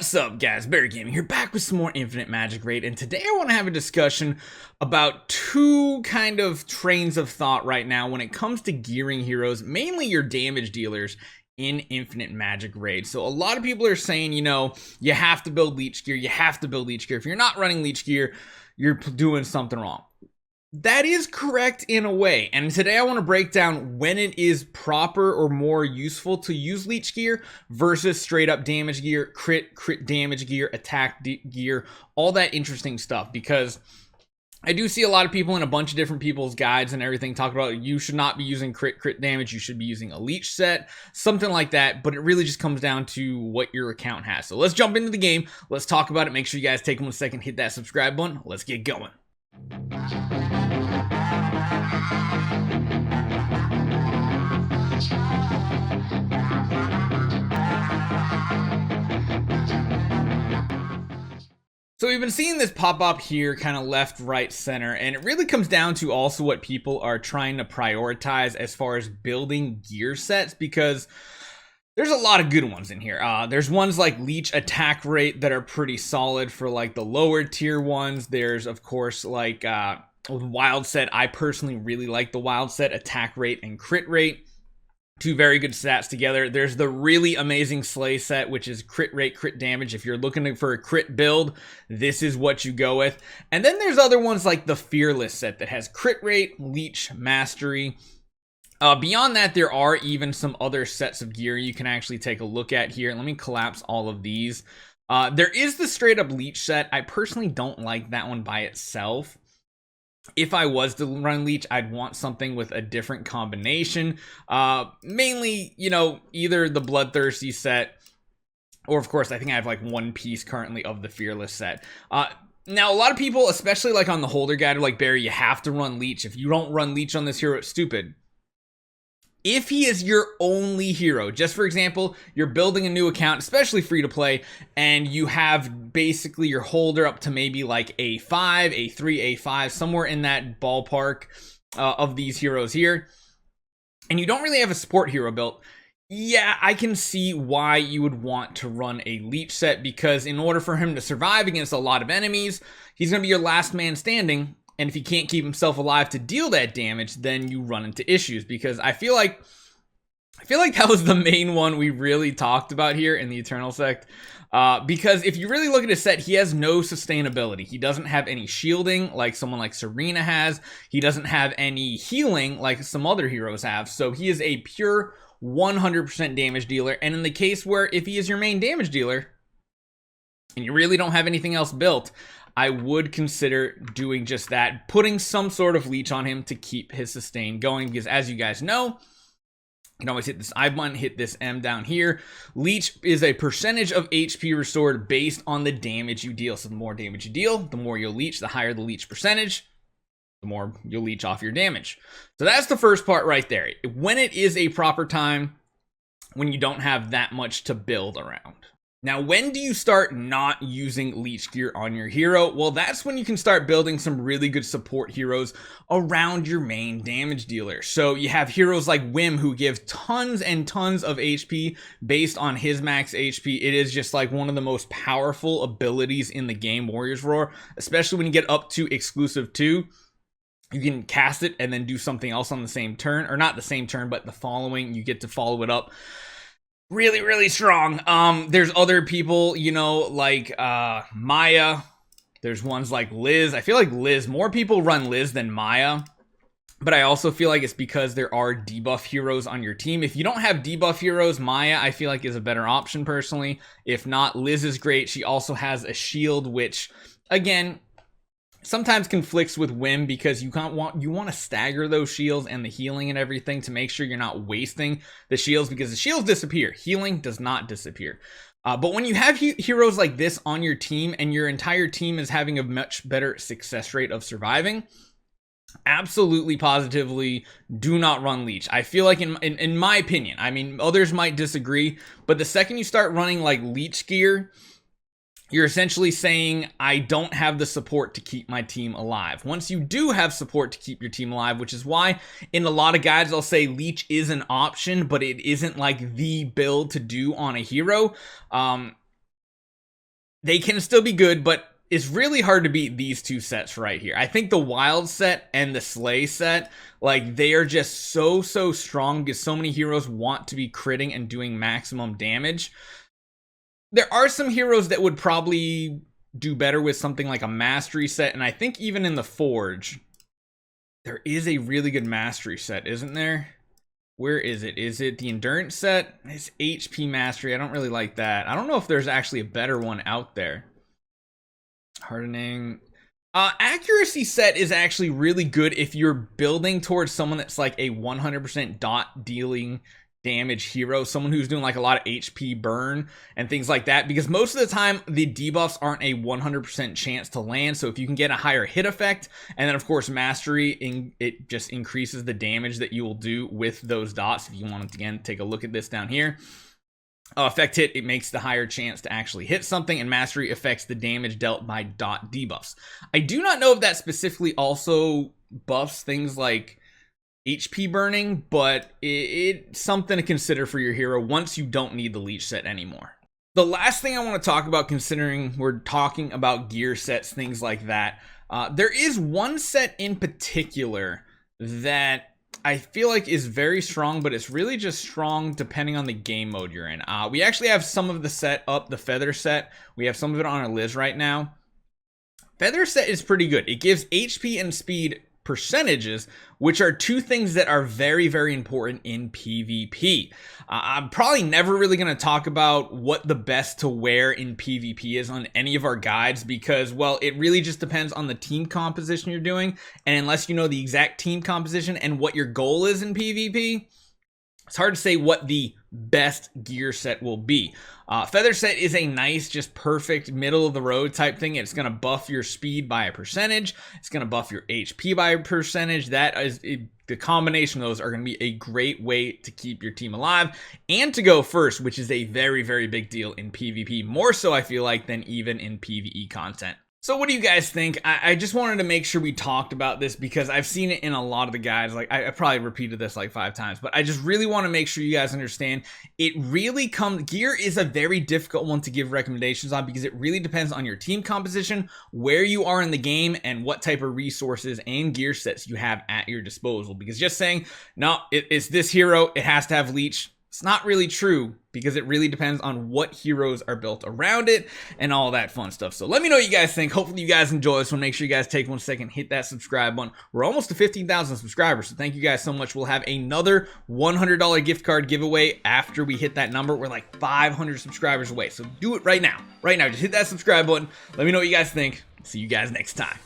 What's up, guys? BARRYGAMING here, back with some more Infinite Magicraid, and today I want to have a discussion about two kind of trains of thought right now when it comes to gearing heroes, mainly your damage dealers in Infinite Magicraid. So a lot of people are saying, you have to build Leech gear, you have to build Leech gear. If you're not running Leech gear, you're doing something wrong. That is correct in a way, and today I want to break down when it is proper or more useful to use Leech gear versus straight up damage gear, crit damage gear, attack gear, all that interesting stuff, because I do see a lot of people in a bunch of different people's guides and everything talk about you should not be using crit damage, you should be using a Leech set, something like that, but it really just comes down to what your account has. So let's jump into the game, let's talk about it. Make sure you guys take 1 second, hit that subscribe button, let's get going. So we've been seeing this pop up here, kind of left, right, center, and it really comes down to also what people are trying to prioritize as far as building gear sets, because there's a lot of good ones in here. There's ones like Leech attack rate that are pretty solid for like the lower tier ones. There's of course like wild set. I personally really like the wild set, attack rate and crit rate. Two very good stats together. There's the really amazing Slay set, which is crit rate, crit damage. If you're looking for a crit build, this is what you go with. And then there's other ones like the Fearless set that has crit rate, Leech, mastery. Beyond that, there are even some other sets of gear you can actually take a look at here. Let me collapse all of these. There is the straight up Leech set. I personally don't like that one by itself. If I was to run Leech, I'd want something with a different combination. Mainly, either the Bloodthirsty set, or of course, I think I have like one piece currently of the Fearless set. Now, a lot of people, especially like on the holder guide, are like, Barry, you have to run Leech. If you don't run Leech on this hero, it's stupid. If he is your only hero, just for example, you're building a new account, especially free to play, and you have basically your holder up to maybe like A5, A3, A5, somewhere in that ballpark of these heroes here, and you don't really have a support hero built, yeah, I can see why you would want to run a Leech set, because in order for him to survive against a lot of enemies, he's going to be your last man standing. And if he can't keep himself alive to deal that damage, then you run into issues, because I feel like that was the main one we really talked about here in the Eternal Sect. Because if you really look at his set, he has no sustainability. He doesn't have any shielding like someone like Serena has. He doesn't have any healing like some other heroes have. So he is a pure 100% damage dealer. And in the case where if he is your main damage dealer and you really don't have anything else built, I would consider doing just that, putting some sort of Leech on him to keep his sustain going, because as you guys know, you can always hit this I button, hit this M down here. Leech is a percentage of HP restored based on the damage you deal. So the more damage you deal, the more you'll Leech. The higher the Leech percentage, the more you'll Leech off your damage. So that's the first part right there. When it is a proper time, when you don't have that much to build around. Now, when do you start not using Leech gear on your hero? Well, that's when you can start building some really good support heroes around your main damage dealer. So you have heroes like Wim, who give tons and tons of HP based on his max HP. It is just like one of the most powerful abilities in the game, Warrior's Roar, especially when you get up to exclusive 2. You can cast it and then do something else on the same turn, or not the same turn, but the following, you get to follow it up. Really, really strong. There's other people, like Maya. There's ones like Liz. I feel like Liz, more people run Liz than Maya, but I also feel like it's because there are debuff heroes on your team. If you don't have debuff heroes, Maya, I feel like, is a better option personally. If not, Liz is great. She also has a shield, which, again, sometimes conflicts with Wim, because you want to stagger those shields and the healing and everything to make sure you're not wasting the shields, because the shields disappear. Healing does not disappear. But when you have heroes like this on your team and your entire team is having a much better success rate of surviving, absolutely positively do not run Leech. I feel like in my opinion, I mean, others might disagree, but the second you start running like Leech gear, you're essentially saying, I don't have the support to keep my team alive. Once you do have support to keep your team alive, which is why in a lot of guides I'll say Leech is an option, but it isn't like the build to do on a hero. they can still be good, but it's really hard to beat these two sets right here. I think the Wild set and the Slay set, like, they are just so strong because so many heroes want to be critting and doing maximum damage. There are some heroes that would probably do better with something like a Mastery set, and I think even in the Forge, there is a really good Mastery set, isn't there? Where is it? Is it the Endurance set? It's HP Mastery. I don't really like that. I don't know if there's actually a better one out there. Hardening. Accuracy set is actually really good if you're building towards someone that's like a 100% dot dealing damage hero, someone who's doing like a lot of HP burn and things like that, because most of the time the debuffs aren't a 100% chance to land. So if you can get a higher hit effect, and then of course Mastery, it just increases the damage that you will do with those dots. If you want to again take a look at this down here, effect hit, it makes the higher chance to actually hit something, and Mastery affects the damage dealt by dot debuffs. I do not know if that specifically also buffs things like HP burning, but it's something to consider for your hero once you don't need the Leech set anymore. The last thing I want to talk about, considering we're talking about gear sets, things like that, there is one set in particular that I feel like is very strong, but it's really just strong depending on the game mode you're in. We actually have some of the set up, the Feather set. We have some of it on our list right now. Feather set is pretty good. It gives HP and speed percentages, which are two things that are very important in PvP. I'm probably never really going to talk about what the best to wear in PvP is on any of our guides, because, well, it really just depends on the team composition you're doing, and unless you know the exact team composition and what your goal is in PvP, it's hard to say what the best gear set will be. Feather set is a nice, just perfect middle of the road type thing. It's going to buff your speed by a percentage. It's going to buff your HP by a percentage. That is the combination of those are going to be a great way to keep your team alive and to go first, which is a very big deal in PvP, more so I feel like than even in PvE content. So what do you guys think? I just wanted to make sure we talked about this because I've seen it in a lot of the guides. Like I probably repeated this like 5 times, but I just really want to make sure you guys understand it really gear is a very difficult one to give recommendations on because it really depends on your team composition, where you are in the game, and what type of resources and gear sets you have at your disposal. Because just saying, no, it's this hero, it has to have Leech, it's not really true because it really depends on what heroes are built around it and all that fun stuff. So let me know what you guys think. Hopefully you guys enjoy this one. Make sure you guys take 1 second, hit that subscribe button. We're almost to 15,000 subscribers, so thank you guys so much. We'll have another $100 gift card giveaway after we hit that number. We're like 500 subscribers away, so do it right now. Right now, just hit that subscribe button. Let me know what you guys think. See you guys next time.